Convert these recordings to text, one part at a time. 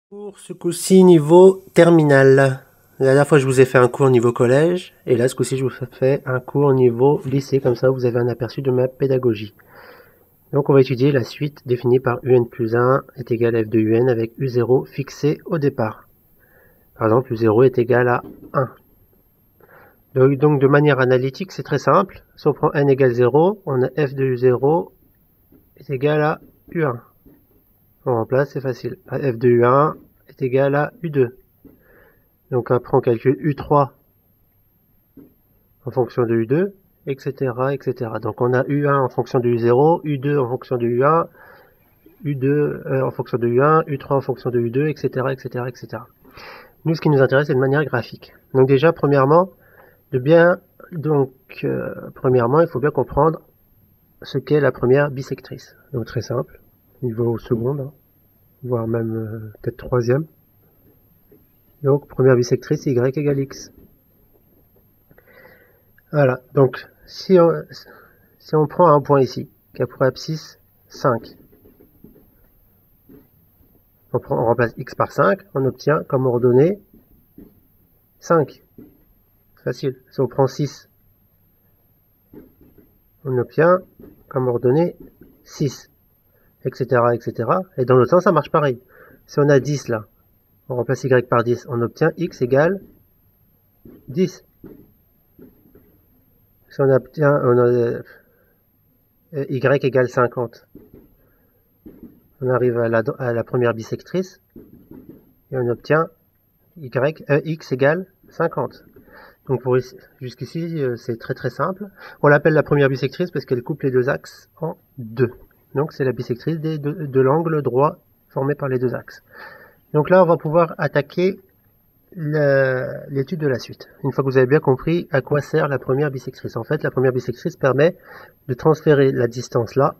Pour ce coup-ci, niveau terminal. La dernière fois, je vous ai fait un cours niveau collège, et là, ce coup-ci, je vous fais un cours niveau lycée, comme ça, vous avez un aperçu de ma pédagogie. Donc, on va étudier la suite définie par un plus 1 est égal à f de un avec u0 fixé au départ. Par exemple, u0 est égal à 1. Donc, de manière analytique, c'est très simple. Si on prend n égale 0, on a f de u0 est égal à u1. On remplace, c'est facile. F de u1 est égal à u2. Donc après on calcule U3 en fonction de U2, etc., etc. Donc on a U1 en fonction de U0, U2 en fonction de U1, U2 en fonction de U1, U3 en fonction de U2, etc., etc., etc. Nous, ce qui nous intéresse, c'est de manière graphique. Donc déjà, premièrement, premièrement, il faut bien comprendre ce qu'est la première bisectrice. Donc très simple, niveau seconde, hein, voire même peut-être troisième. Donc première bisectrice, Y égale X. Voilà, donc si on prend un point ici, qui a pour abscisse 5, on remplace x par 5, on obtient comme ordonnée 5. Facile. Si on prend 6, on obtient comme ordonnée 6, etc., etc. Et dans l'autre sens, ça marche pareil. Si on a 10 là, on remplace y par 10, on obtient x égale 10. Si on obtient y égale 50, on arrive à la première bisectrice et on obtient x égale 50. Donc jusqu'ici, c'est très très simple. On l'appelle la première bisectrice parce qu'elle coupe les deux axes en deux. Donc c'est la bisectrice de l'angle droit formé par les deux axes. Donc là, on va pouvoir attaquer l'étude de la suite. Une fois que vous avez bien compris à quoi sert la première bisectrice. En fait, la première bisectrice permet de transférer la distance là.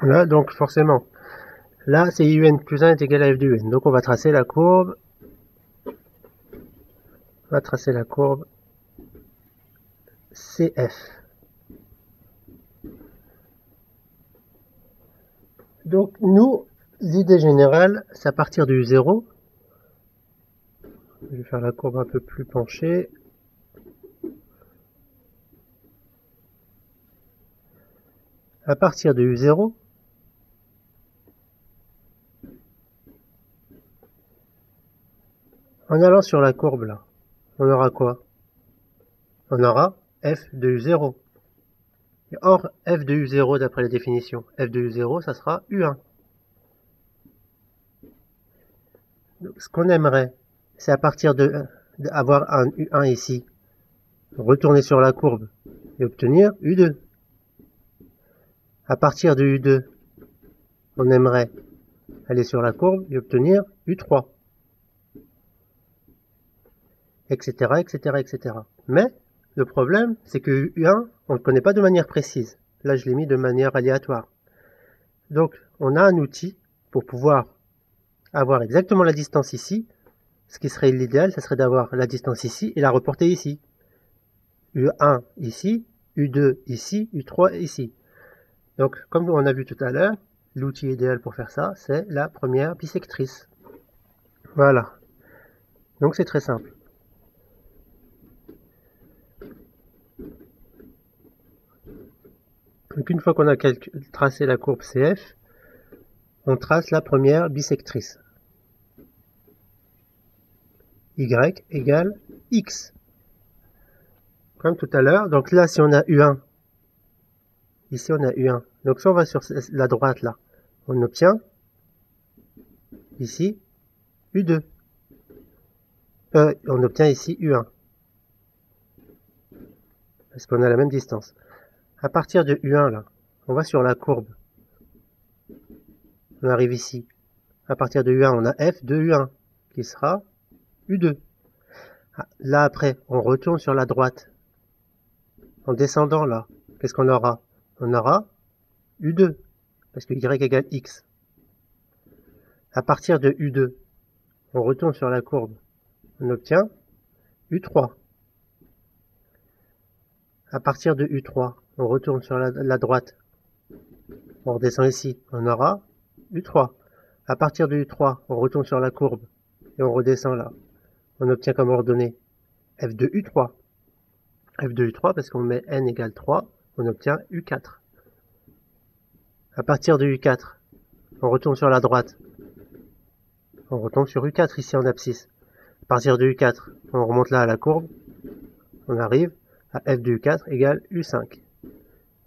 Là, donc forcément, là c'est un plus 1 est égal à f de un. Donc on va tracer la courbe. CF. Donc nous, l'idée générale, c'est à partir du 0. Je vais faire la courbe un peu plus penchée. À partir de U0, en allant sur la courbe là, on aura quoi? On aura f de U0. Or, f de U0, d'après la définition, f de U0, ça sera U1. Donc, ce qu'on aimerait, c'est à partir d'avoir un U1 ici, retourner sur la courbe et obtenir U2. À partir de U2, on aimerait aller sur la courbe et obtenir U3. Etc., etc., etc. Mais, le problème, c'est que U1, on ne le connaît pas de manière précise. Là, je l'ai mis de manière aléatoire. Donc, on a un outil pour pouvoir avoir exactement la distance ici. Ce qui serait l'idéal, ça serait d'avoir la distance ici et la reporter ici. U1 ici, U2 ici, U3 ici. Donc, comme on a vu tout à l'heure, l'outil idéal pour faire ça, c'est la première bisectrice. Voilà. Donc, c'est très simple. Donc, une fois qu'on a tracé la courbe CF, on trace la première bisectrice. Y égale X. Comme tout à l'heure. Donc là, si on a U1, ici on a U1. Donc si on va sur la droite là, on obtient ici U2. On obtient ici U1. Parce qu'on a la même distance. À partir de U1 là, on va sur la courbe. On arrive ici. À partir de U1, on a F de U1, qui sera U2. Là après, on retourne sur la droite. En descendant là, qu'est-ce qu'on aura? On aura U2, parce que Y égale X. À partir de U2, on retourne sur la courbe, on obtient U3. À partir de U3, on retourne sur la droite, on redescend ici, on aura U3. À partir de U3, on retourne sur la courbe et on redescend là. On obtient comme ordonnée F de U3. F de U3, parce qu'on met N égale 3, on obtient U4. À partir de U4, on retourne sur la droite. On retombe sur U4 ici en abscisse. À partir de U4, on remonte là à la courbe. On arrive à F de U4 égale U5.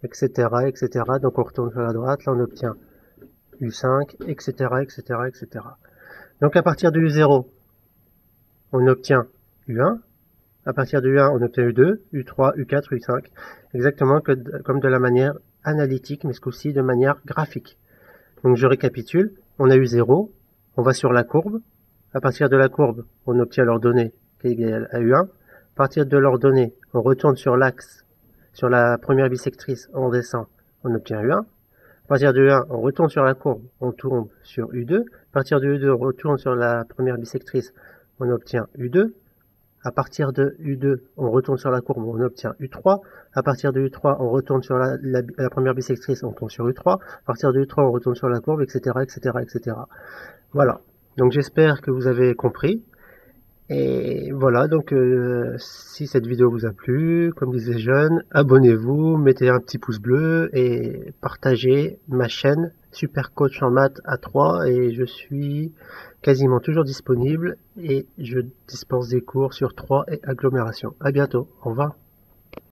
Etc. etc. Donc on retourne sur la droite. Là on obtient U5, etc. etc. etc. Donc à partir de U0, on obtient U1. À partir de U1, on obtient U2, U3, U4, U5. Exactement comme de la manière analytique, mais ce coup-ci de manière graphique. Donc je récapitule. On a U0. On va sur la courbe. À partir de la courbe, on obtient l'ordonnée qui est égale à U1. À partir de l'ordonnée, on retourne sur l'axe, sur la première bisectrice, on descend, on obtient U1. À partir de U1, on retourne sur la courbe, on tourne sur U2. À partir de U2, on retourne sur la première bisectrice, on obtient U2. À partir de U2, on retourne sur la courbe, on obtient U3. À partir de U3, on retourne sur la première bisectrice, on tourne sur U3. À partir de U3, on retourne sur la courbe, etc., etc., etc. Voilà. Donc j'espère que vous avez compris. Et voilà, donc si cette vidéo vous a plu, comme disait Jeune, abonnez-vous, mettez un petit pouce bleu et partagez ma chaîne Super Coach en maths A3, et je suis quasiment toujours disponible et je dispense des cours sur 3 et agglomération. À bientôt, au revoir.